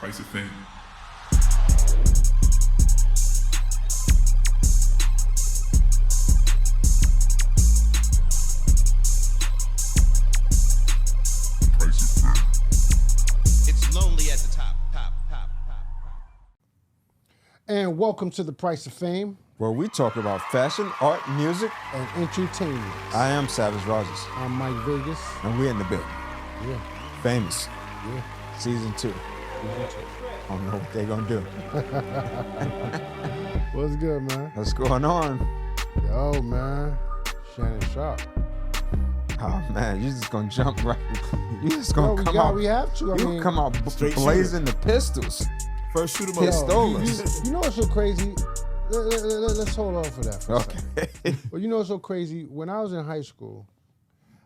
Price of fame. It's lonely at the top. And welcome to the Price of Fame where we talk about fashion, art, music, and entertainment. I am Savage Rogers. I'm Mike Vegas. And we're in the building. Yeah. Famous. Yeah. Season 2. I don't know what they're going to do. What's good, man? What's going on? Yo, man. Shannon Sharp. Oh, man, you're just going to jump right. You're just going to come out. We have to. You come out blazing the pistols. First shoot 'em up. Pistolas. You know what's so crazy? Let's hold on for that for a second. Okay. Well, you know what's so crazy? When I was in high school,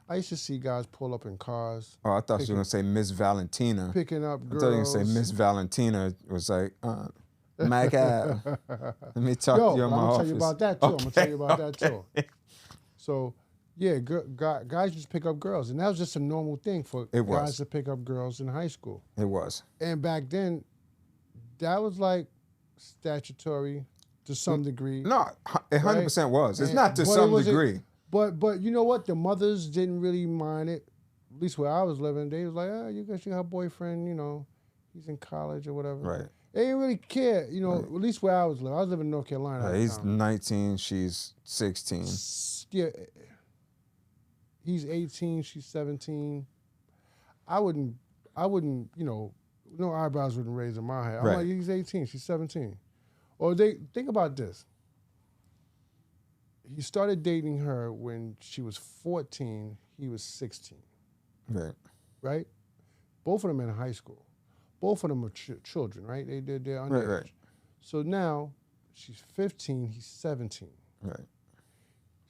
I used to see guys pull up in cars. Oh, I thought you were going to say Miss Valentina. Picking up girls. I thought you were going to say Miss Valentina was like, Mac Ave. Let me talk to you in my office. I'm going to tell you about that, too. Okay, I'm going to tell you about that, too. So, yeah, guys used to pick up girls. And that was just a normal thing for guys to pick up girls in high school. It was. And back then, that was like statutory to some degree. No, it 100% right? was. It's not to some degree. But you know what? The mothers didn't really mind it. At least where I was living, they was like, you got your boyfriend, you know, he's in college or whatever. Right. They didn't really care, you know, at least where I was living. I was living in North Carolina. Right, he's 19, she's 16. Yeah. He's 18, she's 17. I wouldn't, you know, no eyebrows wouldn't raise in my head. I'm like, he's 18, she's 17. Or think about this. He started dating her when she was 14, he was 16. Right. Right? Both of them in high school. Both of them are children, right? They're underage. Right. So now, she's 15, he's 17. Right.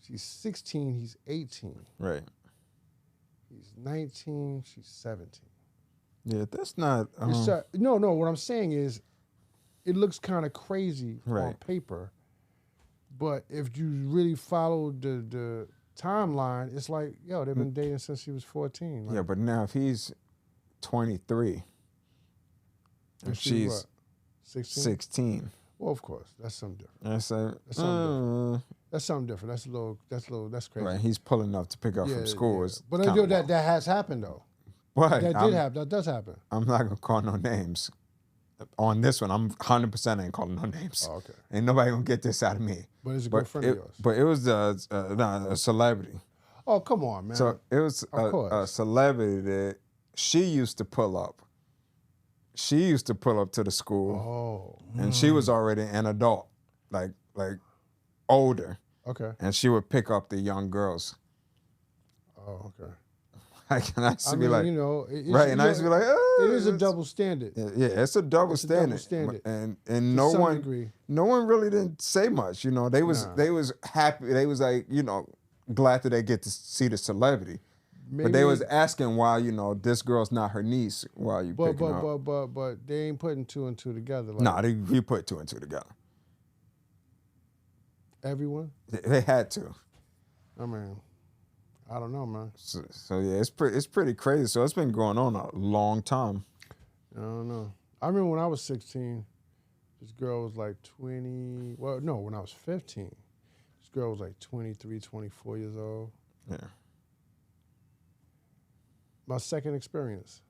She's 16, he's 18. Right. He's 19, she's 17. Yeah, that's not... No, what I'm saying is, it looks kind of crazy on paper, but if you really follow the timeline, it's like, yo, they've been dating since she was 14. Like, yeah, but now if he's 23 and she's 16. Well, of course, that's something different. That's something different. That's something different. That's crazy. Right, he's pulling up to pick up from school. Yeah. But I know that has happened though. What? That does happen. I'm not gonna call no names. On this one, I'm 100% ain't calling no names. Oh, okay. Ain't nobody gonna get this out of me. But it's a good friend of yours. But it was a celebrity. Oh, come on, man. So it was a celebrity that she used to pull up. She used to pull up to the school. Oh. And she was already an adult, like older. Okay. And she would pick up the young girls. Oh, okay. And I used to be like, you know, right? And I used to be like, it is a double standard. Yeah, it's a double standard. And no one really didn't say much. You know, they was happy. They was like, you know, glad that they get to see the celebrity. Maybe, but they was asking why, you know, this girl's not her niece. Why you picking up? But they ain't putting two and two together. Like, no, he put two and two together. Everyone? They had to. I mean, I don't know, man. So yeah, it's pretty crazy. So it's been going on a long time. I don't know. I remember when I was 16, this girl was like 20. Well, no, when I was 15, this girl was like 23, 24 years old. Yeah. My second experience.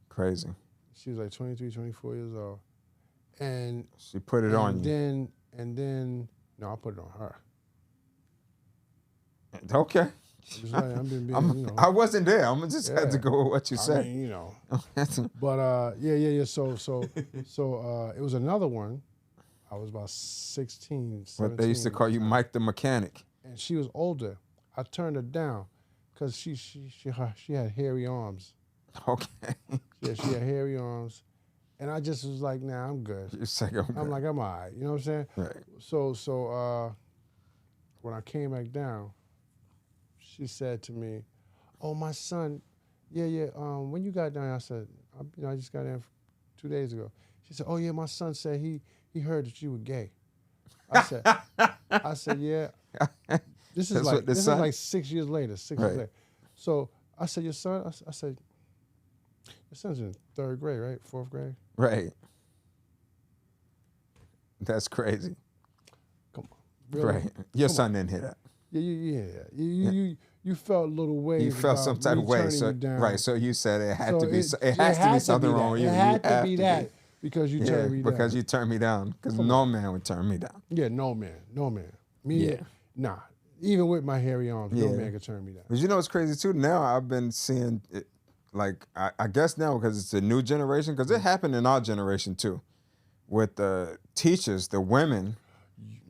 Crazy. She was like 23, 24 years old. And she put it on you. And then, no, I put it on her. Okay. I wasn't there. I'm gonna just have to go with what you said. I mean, you know. But yeah. So it was another one. I was about 16, 17. But they used to call you Mike the Mechanic. And she was older. I turned her down because she had hairy arms. Okay. Yeah, she had hairy arms. And I just was like, nah, I'm good. I'm like, I'm all right. You know what I'm saying? Right. So when I came back down, she said to me, oh, my son, when you got down, I said, I just got in 2 days ago. She said, oh, yeah, my son said he heard that you were gay. I said, yeah. This is like 6 years later, 6 years later. So I said, your son? I said, Your son's in 3rd grade, right? 4th grade? Right. That's crazy. Come on. Really? Right. Your son didn't hear that. Yeah. You felt a little ways. You felt some type of way. So, right. So you said it had to be. It has to be something wrong with you. It had to be that because you turned me down. Because you turned me down. Because no man would turn me down. Yeah, no man. Nah. Even with my hairy arms, no man could turn me down. But you know what's crazy too? Now I've been seeing it, like I guess now because it's a new generation, because it happened in our generation too, with the teachers, the women,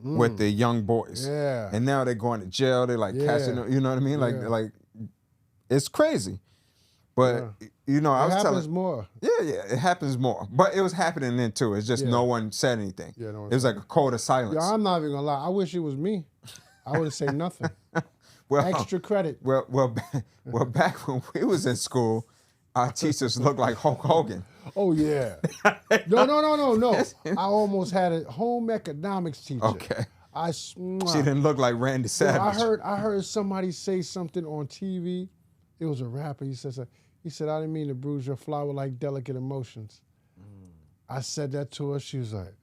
with the young boys. Yeah. And now they're going to jail. They're like catching them. You know what I mean? Like it's crazy. But you know, I was telling. It happens more. Yeah, it happens more. But it was happening then too. It's just no one said anything. Yeah, it was like a code of silence. Yeah, I'm not even gonna lie. I wish it was me. I would have said nothing. Extra credit. Well, back when we was in school, our teachers looked like Hulk Hogan. Oh yeah. No. I almost had a home economics teacher. Okay. She didn't look like Randy Savage. I heard somebody say something on TV. It was a rapper. He said, I didn't mean to bruise your flower like delicate emotions. I said that to her. She was like,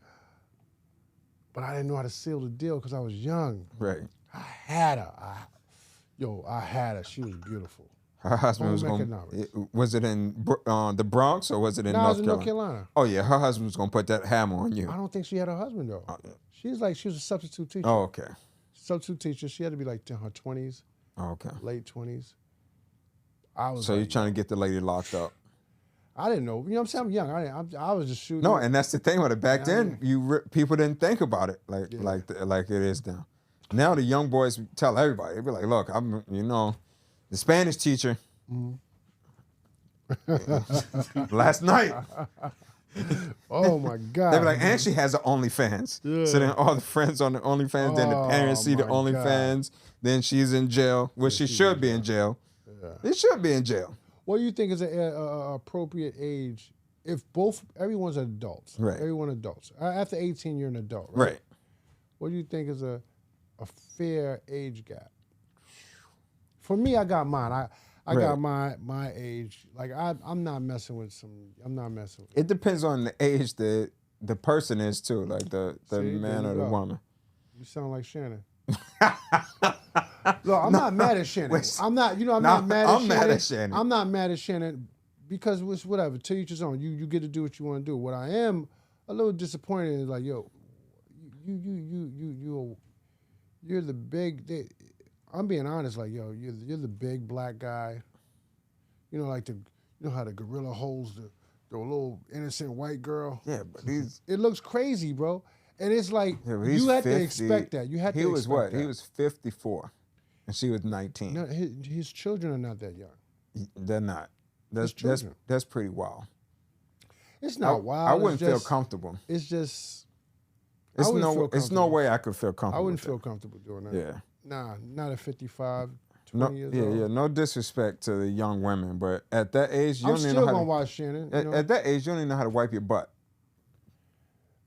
but I didn't know how to seal the deal because I was young. Right. I had her. I had her. She was beautiful. Her husband was going. Was it in the Bronx or was it in North Carolina? Oh yeah, her husband was going to put that hammer on you. I don't think she had a husband though. She was a substitute teacher. Oh okay. Substitute teacher. She had to be like in her 20s. Oh, okay. Late 20s. So you're trying to get the lady locked up. I didn't know. You know what I'm saying? I'm young. I was just shooting. No, and that's the thing with it. Back then, people didn't think about it like it is now. Now the young boys tell everybody. They be like, "Look, I'm the Spanish teacher last night." Oh my God! They be like, and she has an OnlyFans. Yeah. So then all the friends on the OnlyFans, then the parents see the OnlyFans. Then she's in jail. Well, she should be in jail. Yeah. It should be in jail. What do you think is an appropriate age if everyone's adults? Right. Everyone adults. After 18, you're an adult, right? Right. What do you think is a fair age gap? For me, I got mine. I got my age. Like I'm not messing with I'm not messing with. It depends on the age that the person is too, like the man or the woman. You sound like Shannon. Look, I'm not mad at Shannon. I'm not mad at Shannon. I'm not mad at Shannon because it's whatever. To each his own. You get to do what you want to do. What I am a little disappointed is like, yo, you're the big. I'm being honest, like, yo, you're the big black guy. You know how the gorilla holds the little innocent white girl. Yeah, but it looks crazy, bro. And it's like you had 50, to expect that. You had to. He was what? That. He was 54, and she was 19. No, his children are not that young. They're not. That's pretty wild. It's not wild. I wouldn't feel comfortable. It's just. It's no way I could feel comfortable. I wouldn't feel comfortable doing that. Yeah. Nah, not at 55, 20 years old. Yeah. No disrespect to the young women, but at that age, you I'm don't even still know how gonna watch Shannon. At that age, you don't even know how to wipe your butt.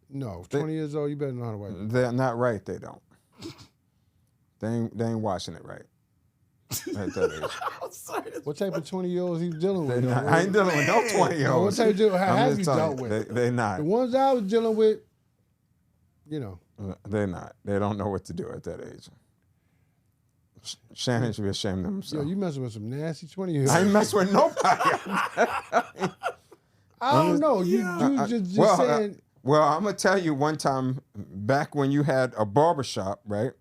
No, 20 years old, you better know how to wipe your butt. They're not right. They don't. They ain't washing it right. At that age. What type of 20-year-olds he's dealing with? I ain't dealing with no 20-year-olds. What type of have you dealt with? They're not. The ones I was dealing with, They're not. They don't know what to do at that age. Shannon should be ashamed of himself. Yo, you messing with some nasty 20-year-olds. I ain't messing with nobody. I don't know. You just saying. Well, I'm going to tell you one time back when you had a barbershop, right?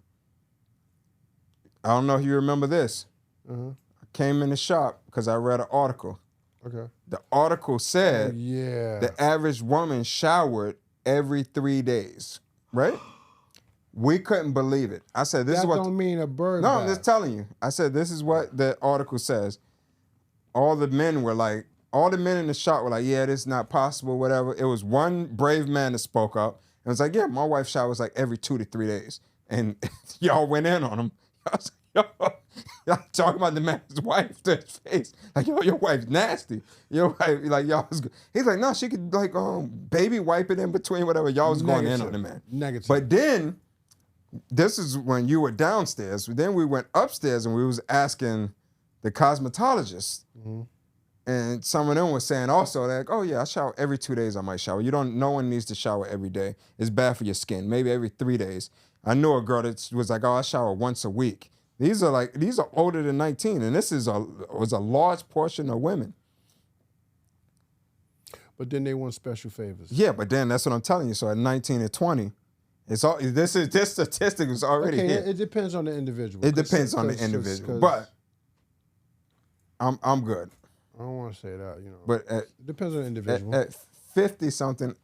I don't know if you remember this. I came in the shop because I read an article. Okay. The article said the average woman showered every 3 days, right? We couldn't believe it. I said, this is what... That don't mean a bird No, bath. I'm just telling you. I said, this is what the article says. All the men in the shop were like, yeah, this is not possible, whatever. It was one brave man that spoke up. And was like, yeah, my wife showers like every 2 to 3 days. And y'all went in on him. I was like, y'all talking about the man's wife to his face. Like, yo, your wife's nasty. Your wife, like, y'all was good. He's like, no, she could, like, baby wipe it in between, whatever. Y'all was going in on the man. Negative. But then, this is when you were downstairs. Then we went upstairs and we was asking the cosmetologist, And some of them were saying also like, oh yeah, I shower every 2 days. I might shower. No one needs to shower every day. It's bad for your skin. Maybe every 3 days. I knew a girl that was like, oh, I shower once a week. These are older than 19, and this was a large portion of women. But then they want special favors. Yeah, but then that's what I'm telling you. So at 19 and 20, this statistic is already hit. It depends on the individual. It depends on the individual, but I'm good. I don't want to say that, But it depends on the individual. At 50 something,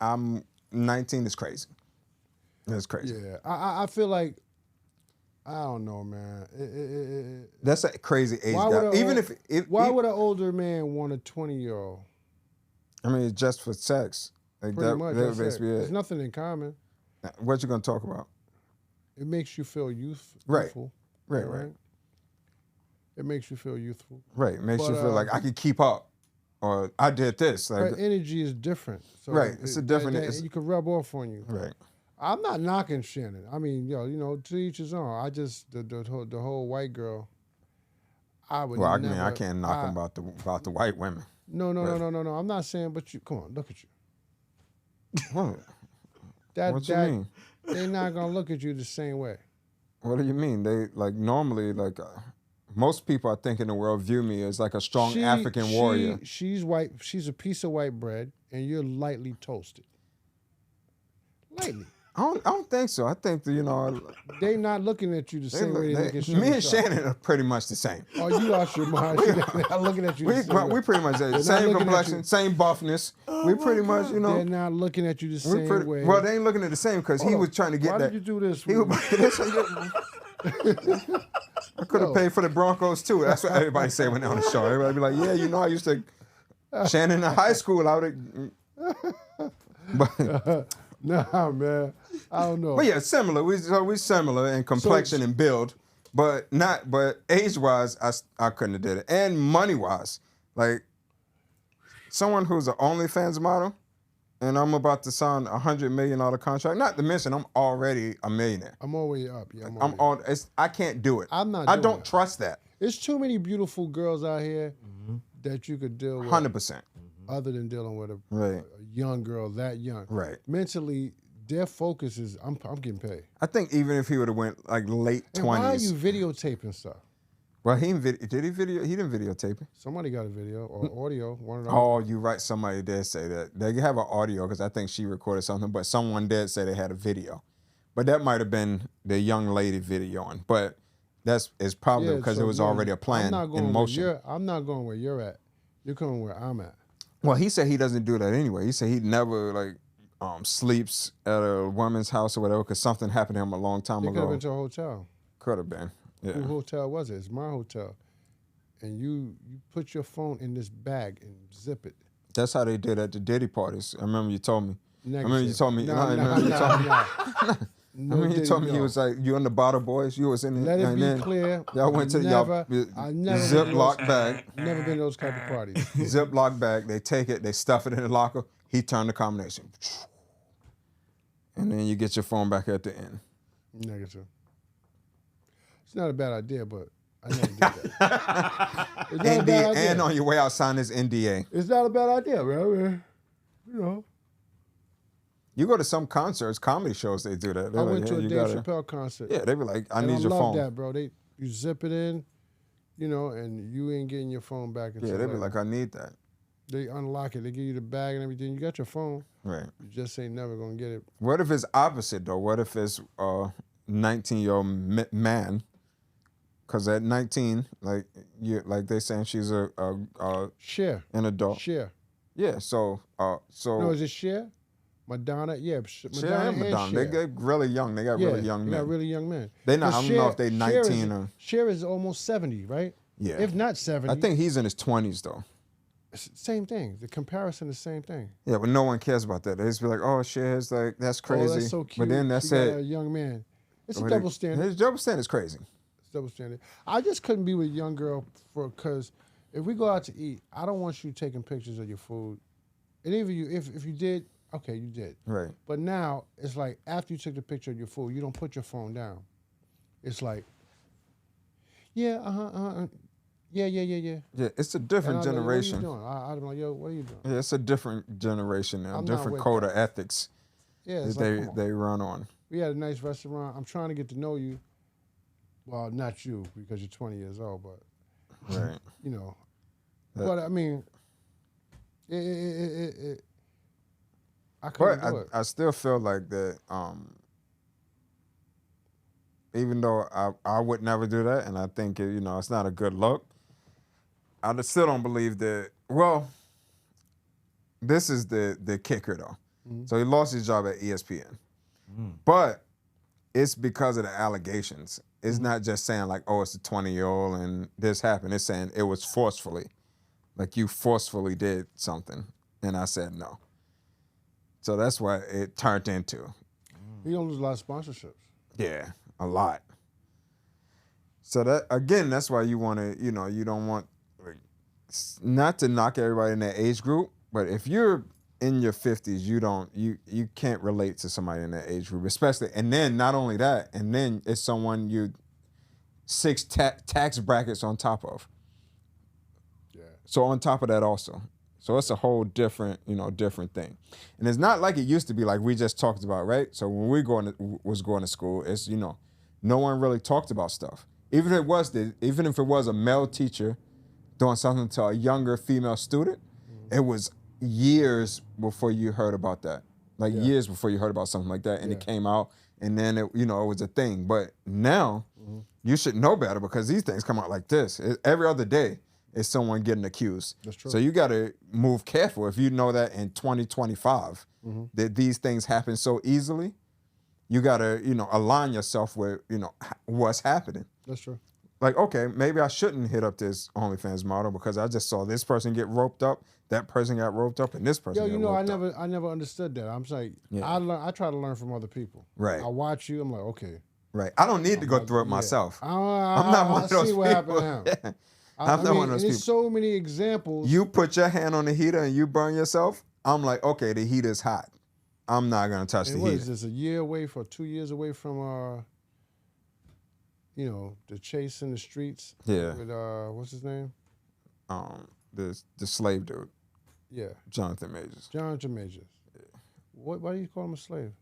19 is crazy. That's crazy. Yeah, I feel like, I don't know, man. That's a crazy age gap. Why would an older man want a 20-year-old? I mean, it's just for sex. Like Pretty much. That basically it. There's nothing in common. What you gonna talk about? It makes you feel youthful. Right. It makes you feel youthful. Right. It makes you feel like I can keep up, or I did this. Like her energy is different. So right. It's a different. You can rub off on you. Right. I'm not knocking Shannon. I mean, to each his own. I just the whole white girl. I would. Well, never, I can't knock them about the white women. No. I'm not saying, but you come on, look at you. What? What you mean? They're not gonna look at you the same way. What do you mean? They normally most people I think in the world view me as like a strong African warrior. She's white. She's a piece of white bread, and you're lightly toasted. Lightly. I don't think so. I think that, they not looking at you the same way they look at you. Me and Shannon are pretty much the same. Oh, you lost your mind. They're not looking at you the same way. We pretty much the same complexion, same buffness. We pretty much, They're not looking at you the same way. Well, they ain't looking at the same because he was trying to get that. Why did you do this? I could have paid for the Broncos too. That's what everybody say when they're on the show. Everybody be like, yeah, I used to. Shannon in high school, I would. But. Nah, man, I don't know. But yeah, similar. We similar in complexion and build, but age wise, I couldn't have did it, and money wise, like someone who's an OnlyFans model, and I'm about to sign a $100 million contract. Not to mention, I'm already a millionaire. I'm already up. Yeah, I can't do it. I'm not. I don't trust that. There's too many beautiful girls out here that you could deal with. 100%. Other than dealing with a young girl that young. Right. Mentally, their focus is, I'm getting paid. I think even if he would have went like late 20s. Why are you videotaping stuff? Well, He didn't videotape it. Somebody got a video or audio. One of them. Oh, you're right. Somebody did say that. They have an audio because I think she recorded something, but someone did say they had a video. But that might have been the young lady videoing. But it's probably because it was already a plan in motion. I'm not going where you're at. You're going where I'm at. Well, he said he doesn't do that anyway. He said he never sleeps at a woman's house or whatever because something happened to him a long time ago. Could have been to a hotel. Could have been. Yeah. Whose hotel was it? It's my hotel. And you put your phone in this bag and zip it. That's how they did at the Diddy parties. I remember you told me. Negative. I remember you told me. You told me he was like, you and the Bottle Boys, you was in Let it be clear. Y'all went to y'all Ziploc bag. Never been to those type of parties. Ziploc bag, they take it, they stuff it in the locker, he turned the combination. And then you get your phone back at the end. Negative. It's not a bad idea, but I never did that. It's not a bad idea. And on your way out, sign this NDA. It's not a bad idea, man. You go to some concerts, comedy shows, they do that. I went to a Dave Chappelle concert. Yeah, they be like, I need your phone. I love that, bro. You zip it in, and you ain't getting your phone back until they be like, I need that. They unlock it. They give you the bag and everything. You got your phone. Right. You just ain't never going to get it. What if it's opposite, though? What if it's a 19-year-old man? Because at 19, like they saying she's an adult. Cher. Yeah, so. No, is it Cher? Madonna, yeah. Cher and Madonna. They get really young. They got really young men. They got really young men. I don't know if they 19 or. Cher is almost 70, right? Yeah. If not 70. I think he's in his 20s, though. Same thing. The comparison is the same thing. Yeah, but no one cares about that. They just be like, oh, Cher's like, that's crazy. Oh, that's so cute. But then that's she it. Got a young man. It's a double standard. His double standard is crazy. It's double standard. I just couldn't be with a young girl because if we go out to eat, I don't want you taking pictures of your food. And even if you did, okay, you did. Right. But now it's like after you took the picture of your food, you don't put your phone down. It's like, yeah, Yeah. Yeah, it's a different generation. Like, what are you doing? I'd be like, yo, what are you doing? Yeah, it's a different generation now, I'm different code of ethics that like, they run on. We had a nice restaurant. I'm trying to get to know you. Well, not you because you're 20 years old, but right. You know, but I mean, I couldn't do it. I still feel like that. Even though I would never do that, and I think it's not a good look. I still don't believe that. Well, this is the kicker though. Mm-hmm. So he lost his job at ESPN, but it's because of the allegations. It's not just saying like, oh, it's a 20-year-old and this happened. It's saying it was forcefully, like you forcefully did something, and I said no. So that's what it turned into. He don't lose a lot of sponsorships. Yeah, a lot. So that again, that's why you want to, you don't want, not to knock everybody in that age group, but if you're in your 50s, you can't relate to somebody in that age group, especially, and then not only that, and then it's someone you 6 tax brackets on top of. Yeah. So on top of that also. So it's a whole different thing. And it's not like it used to be like we just talked about, right? So when we was going to school, it's, no one really talked about stuff. Even if it was a male teacher doing something to a younger female student, it was years before you heard about that. Like years before you heard about something like that, and it came out, and then it was a thing. But now you should know better because these things come out like this. Every other day is someone getting accused. That's true. So you got to move careful if you know that in 2025 that these things happen so easily. You got to align yourself with what's happening. That's true. Like, okay, maybe I shouldn't hit up this OnlyFans model because I just saw this person get roped up, that person got roped up, and this person got roped up. I never understood that. I'm like, I try to learn from other people. Right. I watch you, I'm like, okay. Right. I don't need to go through it myself. I'm not one of those people. I see what happened now. I'm not one of those people. There's so many examples. You put your hand on the heater and you burn yourself, I'm like, okay, the heater's hot. I'm not going to touch the heater. What is this, 2 years away from, the chase in the streets? Yeah. With, what's his name? The slave dude. Yeah. Jonathan Majors. Yeah. Why do you call him a slave?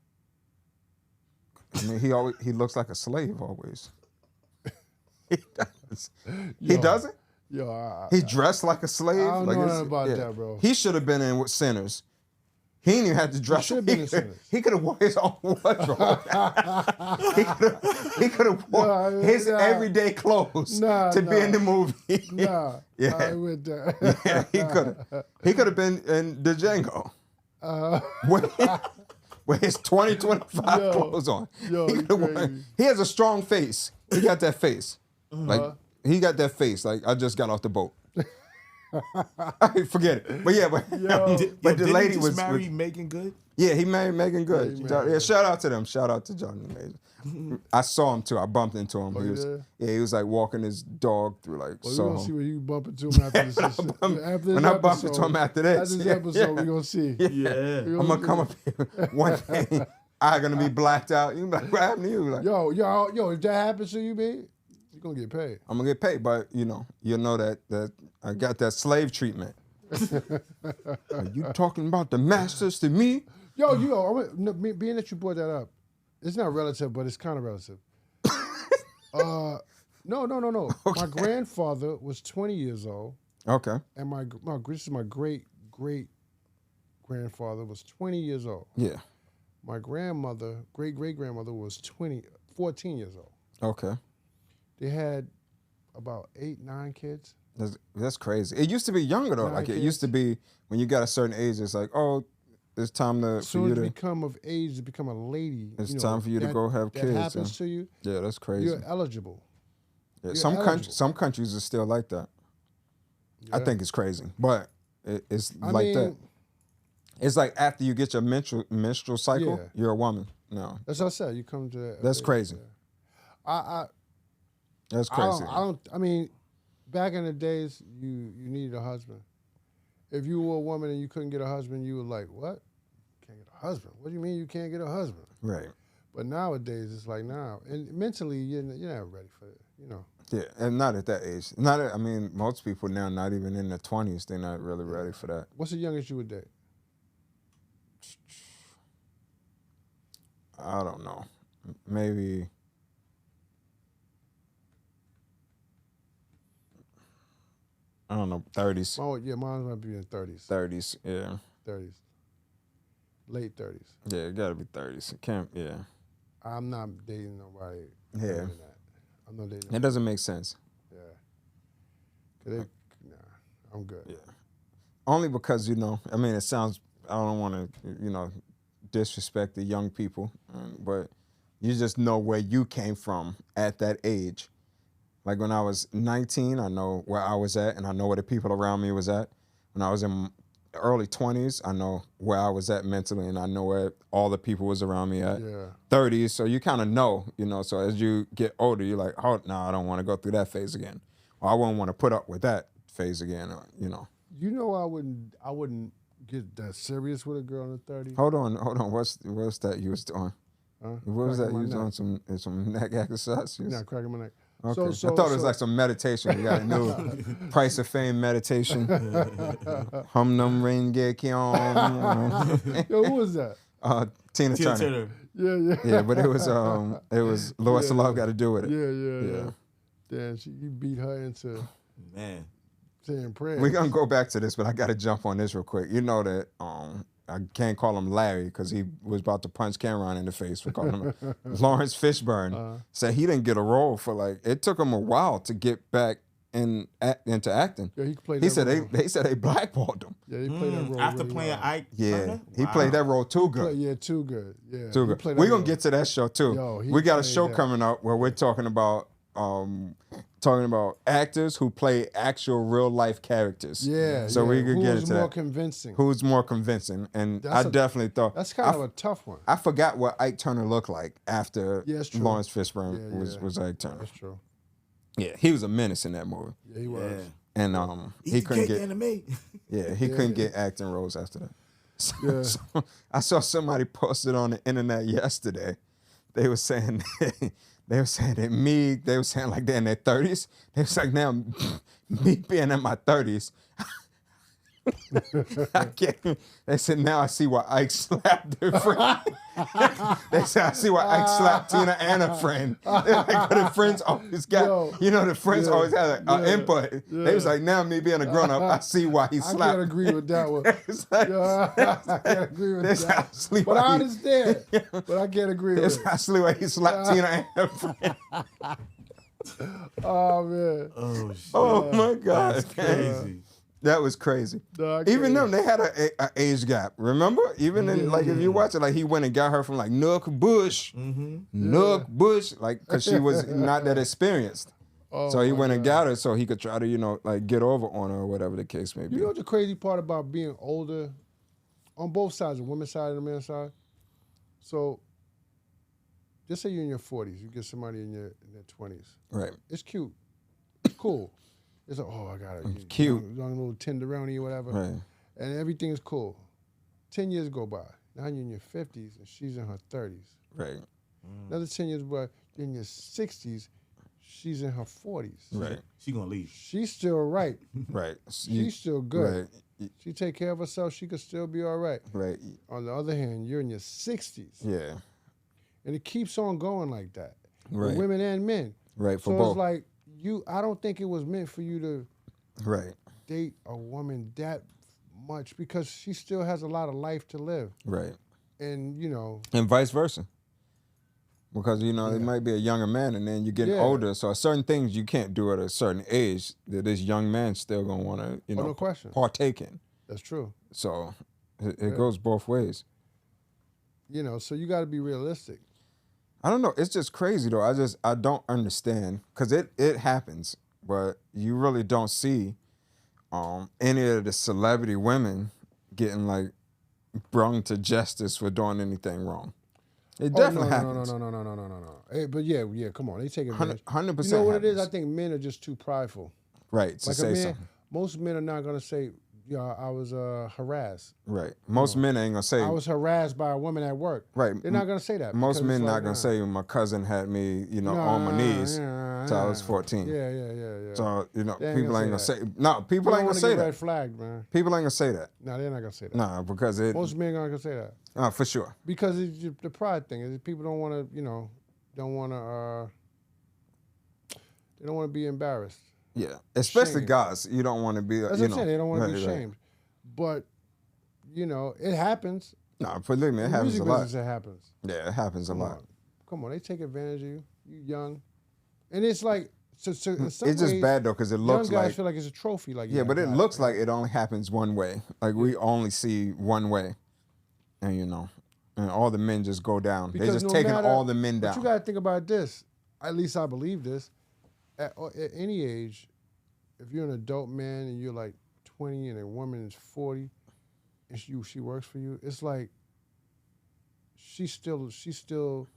I mean, he looks like a slave always. He does. He doesn't? He dressed like a slave? I don't know nothing about that, bro. He should have been in with Sinners. He didn't even have to dress. He should have been in Sinners. He could have worn his own wardrobe. he could have worn his everyday clothes to be in the movie. I with that. Yeah, he could have. He could have been in the Django. With his 2025 clothes on. He has a strong face. He got that face. Like, he got that face. Like, I just got off the boat. Forget it. But the lady was married Megan Good. Yeah, he married Megan Good. Shout out to them. Shout out to Johnny Major. I saw him too. I bumped into him. He was like walking his dog through like We're Soho. gonna see when you bump into him after this. When I bump into him after this. After this episode, we're gonna see. Yeah. I'm gonna come up here one day. I'm gonna be blacked out. You be like, what happened to you? Like, yo, if that happens to you, man, you're gonna get paid. I'm gonna get paid, but you'll know that I got that slave treatment. Are you talking about the masters to me? Being that you brought that up, it's not relative, but it's kind of relative. No. Okay. My grandfather was 20 years old. Okay. And my great grandfather was 20 years old. Yeah. My grandmother, great grandmother, was 14 years old. Okay. They had about 8, 9 kids. That's crazy. It used to be younger though. Like it used to be when you got a certain age, it's like, oh, it's time to. As soon as you become of age to become a lady, it's time for you to go have kids. That happens to you. Yeah, that's crazy. You're eligible. Yeah, some countries are still like that. Yeah. I think it's crazy, but it's like that. It's like after you get your menstrual cycle, you're a woman. No, that's what I said. You come to that. That's crazy. That's crazy. I mean, back in the days, you needed a husband. If you were a woman and you couldn't get a husband, you were like, what? Can't get a husband? What do you mean you can't get a husband? Right. But nowadays, it's like, nah. And mentally, you're not ready for it, Yeah, and not at that age. Not. I mean, most people now, not even in their 20s, they're not really ready for that. What's the youngest you would date? I don't know. Maybe. I don't know, 30s. Oh, yeah, mine might be in 30s. 30s, yeah. 30s. Late 30s. Yeah, it gotta be 30s. It can't, yeah. I'm not dating nobody. Yeah. I'm not dating. It doesn't make sense. Yeah. Nah, I'm good. Yeah. Only because, I mean, it sounds, I don't want to, disrespect the young people, but you just know where you came from at that age. Like when I was 19, I know where I was at, and I know where the people around me was at. When I was in early 20s, I know where I was at mentally, and I know where all the people was around me at. Yeah. 30s, so you kind of know, so as you get older, you're like, oh, no, I don't want to go through that phase again. Or I wouldn't want to put up with that phase again, or. I wouldn't get that serious with a girl in the 30s. Hold on. What's that you was doing? What was that? You was doing some neck exercise? Yeah, cracking my neck. Okay. So, I thought it was like some meditation. You got a new Price of Fame meditation. Hum num ring get kyon. Yo, who was that? Tina Turner. Yeah. Yeah, but it was Lois Love got to do with it. Yeah. Damn, you beat her into saying prayers. We're gonna go back to this, but I got to jump on this real quick. You know that I can't call him Larry because he was about to punch Cameron in the face for calling him Lawrence Fishburne. Said he didn't get a role for it took him a while to get back into acting. Yeah, he said they said they blackballed him. Yeah, he played that role after really playing well. Ike. Yeah, Turner? he played that role too good. Too good. Yeah, Too good. We're gonna get to that show too. Yo, we got a show that. coming up where we're talking about actors who play actual real life characters. Yeah. So we could get into that. Who's more convincing? Who's more convincing? And I definitely thought that's kind of a tough one. I forgot what Ike Turner looked like after Lawrence Fishburne Yeah. was Ike Turner. That's true. Yeah, he was a menace in that movie. Yeah, he was. Yeah. And he couldn't get anime. Yeah, he couldn't get acting roles after that. Yeah. So I saw somebody posted on the internet yesterday. They were saying that they were saying like they're in their 30s. They was like, now me being in my 30s, they said, now I see why Ike slapped her friend. They said, I see why Ike slapped Tina and her friend. Like, the friends always got, the friends always had an input. Yeah. They was like, now me being a grown up, I see why he slapped. I can't agree with that one. I can't agree with that. But I understand. But I can't agree with it. I see why he slapped Tina and her friend. Oh, man. Oh, shit. Oh, my God. That's crazy. That was crazy. No, even them, they had an age gap. Remember? Even in if you watch it, he went and got her from Nook Bush, Nook Bush, because she was not that experienced. Oh, so he went and got her so he could try to get over on her or whatever the case may be. You know what the crazy part about being older, on both sides, the women's side and the men's side. So, just say you're in your 40s, you get somebody in their 20s. Right. It's cute. It's cool. It's like, I got a cute young little tenderoni or whatever. Right. And everything is cool. 10 years go by. Now you're in your 50s and she's in her 30s. Right. Another 10 years go by, you're in your 60s, she's in her 40s. Right. She gonna leave. She's still right. Right. She's still good. Right. She take care of herself, she could still be all right. Right. On the other hand, you're in your 60s. Yeah. And it keeps on going like that. Right. For women and men. Right, for so both. It's like, I don't think it was meant for you to date a woman that much because she still has a lot of life to live. Right. And, And vice versa. Because, it might be a younger man and then you get older. So certain things you can't do at a certain age that this young man still going to want to, no question. partake in. That's true. So it goes both ways. So you got to be realistic. I don't know. It's just crazy, though. I don't understand because it happens, but you really don't see any of the celebrity women getting, brung to justice for doing anything wrong. It definitely happens. No. Hey, but yeah, come on. They take advantage. 100%. You know what it is? I think men are just too prideful. Right, to say something. Most men are not going to say, I was harassed. Right. Most men ain't gonna say I was harassed by a woman at work. Right. They're not gonna say that. Most men not gonna say my cousin had me, on my knees till I was 14. Yeah. So They people ain't gonna say no. People You ain't don't gonna say that. red flagged, man. People ain't gonna say that. No, they're not gonna say that. Nah, because most men aren't gonna say that. For sure. Because it's the pride thing. Is people don't want to, don't want to. They don't want to be embarrassed. Yeah, especially shamed. guys. You don't want to be. That's what I'm saying. They don't want to be shamed. But it happens. No, believe me, it happens a lot. It happens. Yeah, it happens a lot. Come on, they take advantage of you. You young, and it's like so. In some it's just ways, bad though because it looks young guys like feel like it's a trophy. Like but it looks like it only happens one way. Like we only see one way, and and all the men just go down. They're just taking all the men down. But you got to think about this. At least I believe this. At any age, if you're an adult man and you're like 20 and a woman is 40, and she works for you, it's like she's still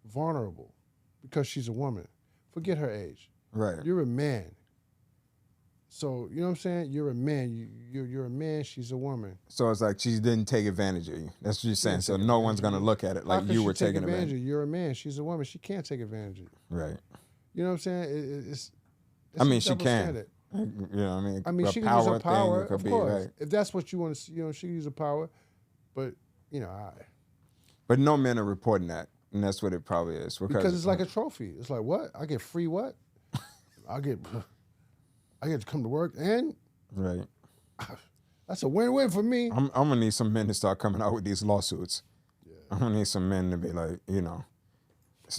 vulnerable because she's a woman. Forget her age. Right. You're a man. So you know what I'm saying? You're a man. You're a man. She's a woman. So it's like she didn't take advantage of you. That's what you're saying. So no one's gonna look at it like you were taking advantage. You're a man. She's a woman. She can't take advantage of you. Right. You know what I'm saying? It's I mean, she can. standard. You know what I mean? She can use her power, thing, of course. Right. If that's what you want to see, she can use her power. But, But no men are reporting that, and that's what it probably is. Because it's like a trophy. It's like, what? I get free what? I get to come to work, and right. That's a win-win for me. I'm gonna need some men to start coming out with these lawsuits. Yeah. I'm gonna need some men to be like,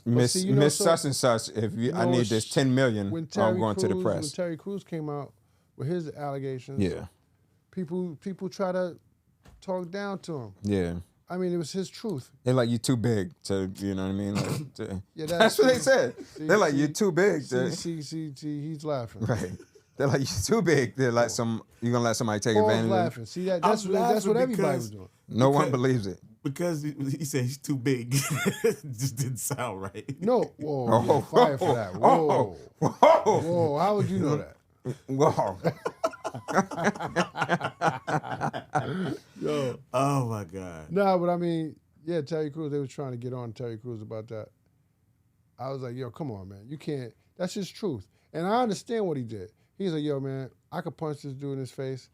Miss such and such. If I need this 10 million, I'm going to the press. When Terry Crews came out with his allegations, people try to talk down to him. Yeah. I mean, it was his truth. They're like, you too big to, you know what I mean? Like, that's what they said. They're like, you're too big. He's laughing. Right. They're like, you're too big. They're like, you're gonna let somebody take advantage of you. Laughing. See, that's what everybody was doing. No one believes it. Because he said he's too big. It just didn't sound right. No. Whoa. Fire for that. Whoa. Whoa. How would you know that? Whoa. Yo. Oh, my God. No, but I mean, Terry Crews, they was trying to get on Terry Crews about that. I was like, yo, come on, man. You can't. That's his truth. And I understand what he did. He's like, yo, man, I could punch this dude in his face,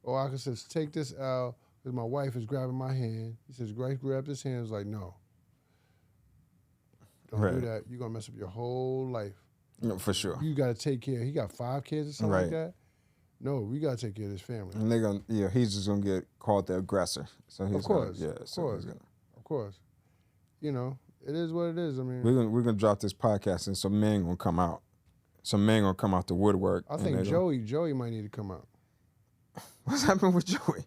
or I could just take this L because my wife is grabbing my hand. He says, grab this hand. I was like, no. Don't do that. You're going to mess up your whole life. No, for sure. You got to take care. He got 5 kids or something like that. No, we got to take care of this family. And they're going to, he's just going to get called the aggressor. So he's of course. Of course. It is what it is. I mean, we're gonna drop this podcast and some men gonna come out. Some men gonna come out the woodwork. I think Joey might need to come out. What's happening with Joey?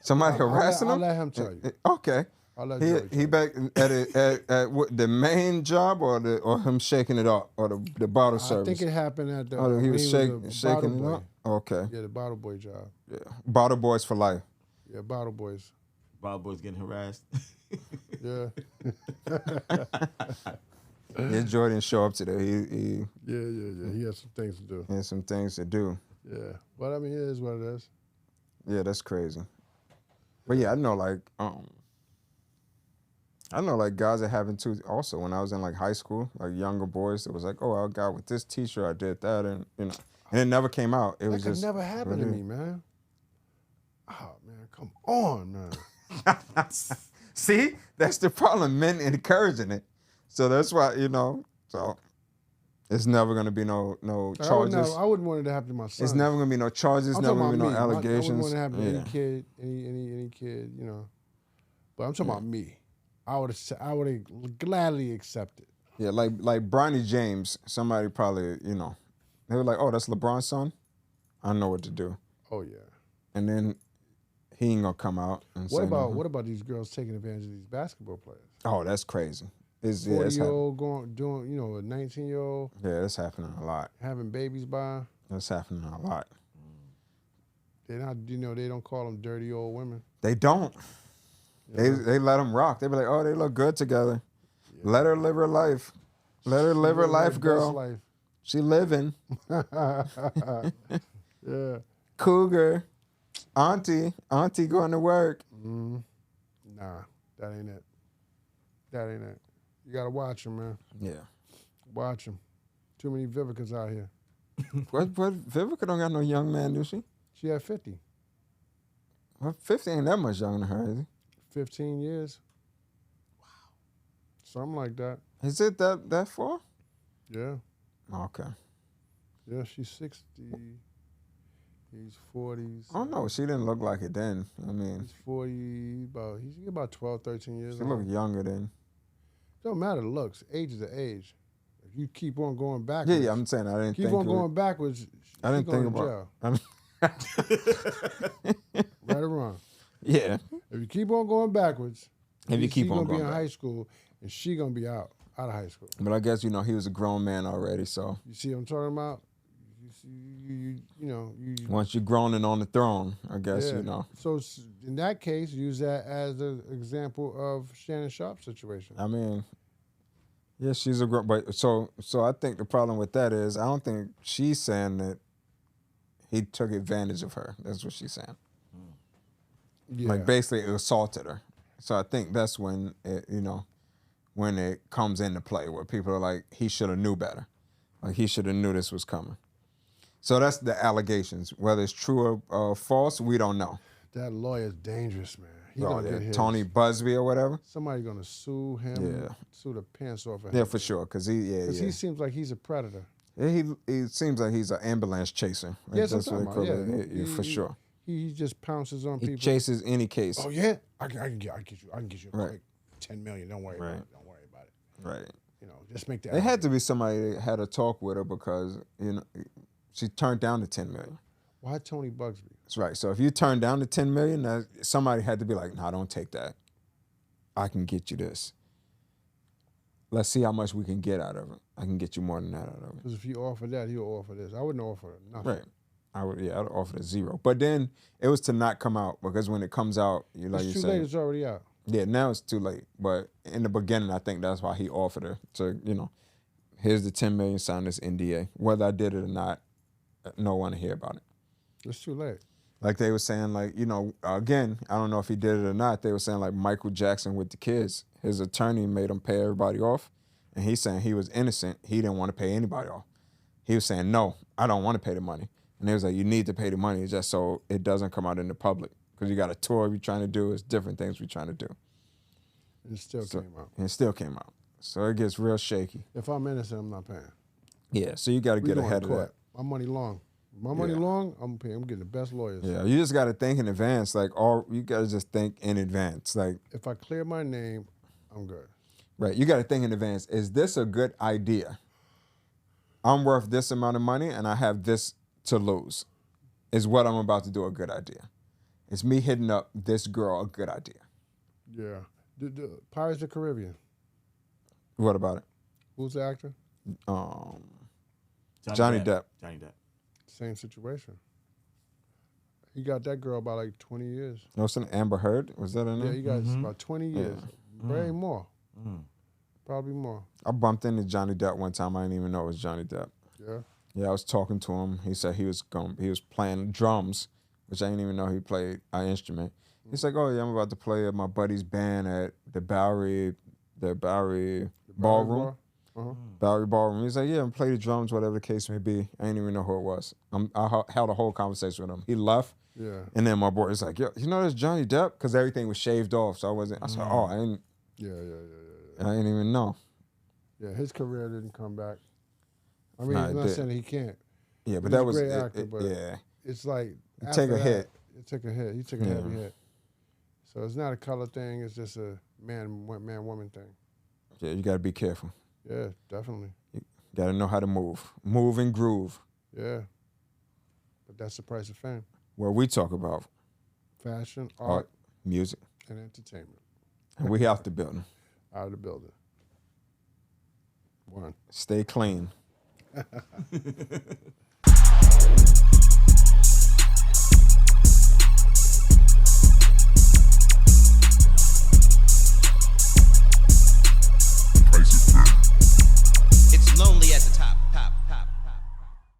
Somebody harassing him? I'll let him tell you. Okay. I'll let Joey he back at what, the main job or him shaking it up or the bottle service? I think it happened at the. He was shaking it up. Okay. Yeah, the bottle boy job. Yeah, bottle boys for life. Yeah, bottle boys. Bottle boys getting harassed. Yeah. Yeah, Jordan show up today. He He has some things to do. He has some things to do. Yeah, but I mean, it is what it is. Yeah, that's crazy. But yeah, I know guys that having too. Also, when I was in like high school, like younger boys, it was like, oh, I got with this T-shirt, I did that, and and it never came out. It was just never happened to me, man. Oh man, come on, man. See, that's the problem. Men encouraging it, so that's why So it's never gonna be no charges. I wouldn't want it to happen to my son. It's never gonna be no charges. Never gonna be no allegations. I wouldn't want it to happen to any kid, But I'm talking about me. I would have gladly accepted. Yeah, like Bronny James. Somebody probably they were like, oh, that's LeBron's son. I know what to do. Oh yeah. And then he ain't gonna come out and say nothing. What about these girls taking advantage of these basketball players? Oh, that's crazy. 40-year-old doing a 19-year-old. Yeah, that's happening a lot. Having babies by. That's happening a lot. They're not, they don't call them dirty old women. They don't. They let them rock. They be like, oh, they look good together. Yeah. Let her live her life. Let her live her life, girl. Life. She living. Yeah. Cougar. Auntie going to work. Nah, that ain't it. That ain't it. You gotta watch him, man. Yeah. Watch him. Too many Vivicas out here. But Vivica don't got no young man, do she? She had 50. Well, 50 ain't that much younger than her, is he? 15 years. Wow. Something like that. Is it that far? Yeah. Okay. Yeah, she's 60. He's 40s. I don't know. She didn't look like it then. I mean, he's 40. He's about 12, 13 years she old. looked younger then. Don't matter the looks. Age is the age. If you keep on going backwards. Yeah, I'm saying I didn't keep think on going backwards. I didn't think about. Right or wrong? Yeah. If you keep on going backwards, if you keep on going, going, be in back. high school, and she gonna be out of high school. But I guess he was a grown man already, so. You see what I'm talking about? You know. Once you're grown and on the throne, I guess yeah. you know. So in that case, use that as an example of Shannon Sharp's situation. I mean, yeah, she's a grown. But so I think the problem with that is I don't think she's saying that he took advantage of her. That's what she's saying. Yeah. Like basically assaulted her. So I think that's when when it comes into play where people are like, he should have knew better. Like he should have knew this was coming. So that's the allegations. Whether it's true or false, we don't know. That lawyer's dangerous, man. He's gonna get his. Tony Busby or whatever. Somebody's gonna sue him. Yeah. Sue the pants off of him. Yeah, for sure. Because he seems like he's a predator. He seems like he's an ambulance chaser. Like yes, that's what they call it. Yeah, for sure. He just pounces on people. He chases any case. Oh yeah, I can get you a quick $10 million. Don't worry about it. Right. You know, just make that. It had to be somebody that had a talk with her because she turned down the $10 million. Why Tony Busby? That's right. So if you turn down the $10 million, somebody had to be like, "No, don't take that. I can get you this. Let's see how much we can get out of it. I can get you more than that out of it." Because if you offer that, he'll offer this. I wouldn't offer nothing. Right. I'd offer a zero. But then it was to not come out because when it comes out, it's too late. It's already out. Yeah, now it's too late. But in the beginning, I think that's why he offered her to, here's the $10 million, sign this NDA. Whether I did it or not, no one to hear about it. It's too late. Like they were saying, like, again, I don't know if he did it or not. They were saying like Michael Jackson with the kids. His attorney made him pay everybody off. And he's saying he was innocent. He didn't want to pay anybody off. He was saying, no, I don't want to pay the money. And they was like, you need to pay the money just so it doesn't come out in the public. Because you got a tour you're trying to do. It's different things we're trying to do. It still came out. And it still came out. So it gets real shaky. If I'm innocent, I'm not paying. Yeah, so you got to get ahead of that. My money long. My money long, I'm paying. I'm getting the best lawyers. Yeah, you just got to think in advance. Like, you got to just think in advance. Like, if I clear my name, I'm good. Right, you got to think in advance. Is this a good idea? I'm worth this amount of money, and I have this to lose. Is what I'm about to do a good idea? Is me hitting up this girl a good idea? Yeah. The Pirates of the Caribbean. What about it? Who's the actor? Johnny Depp. Johnny Depp. Same situation. He got that girl about like 20 years. Wasn't Amber Heard? Was that in there? Yeah, he got about 20 years. Probably more. Probably more. I bumped into Johnny Depp one time. I didn't even know it was Johnny Depp. Yeah? Yeah, I was talking to him. He said he was playing drums, which I didn't even know he played an instrument. He's like, oh yeah, I'm about to play at my buddy's band at the Bowery Ballroom. Bowery Ballroom. He's like, yeah, I'm playing the drums, whatever the case may be. I didn't even know who it was. I held a whole conversation with him. He left. Yeah. And then my boy was like, yo, you know that's Johnny Depp? Because everything was shaved off. So I said, oh, I didn't. Yeah. I didn't even know. Yeah, his career didn't come back. I mean, I'm not saying he can't. Yeah, but that was a great actor, but it's like take a hit. It took a hit. He took a heavy hit. So it's not a color thing. It's just a man-woman thing. Yeah, you got to be careful. Yeah, definitely. You got to know how to move and groove. Yeah, but that's the price of fame. Where we talk about fashion, art, music, and entertainment. And we out the building. Out of the building. One. Stay clean.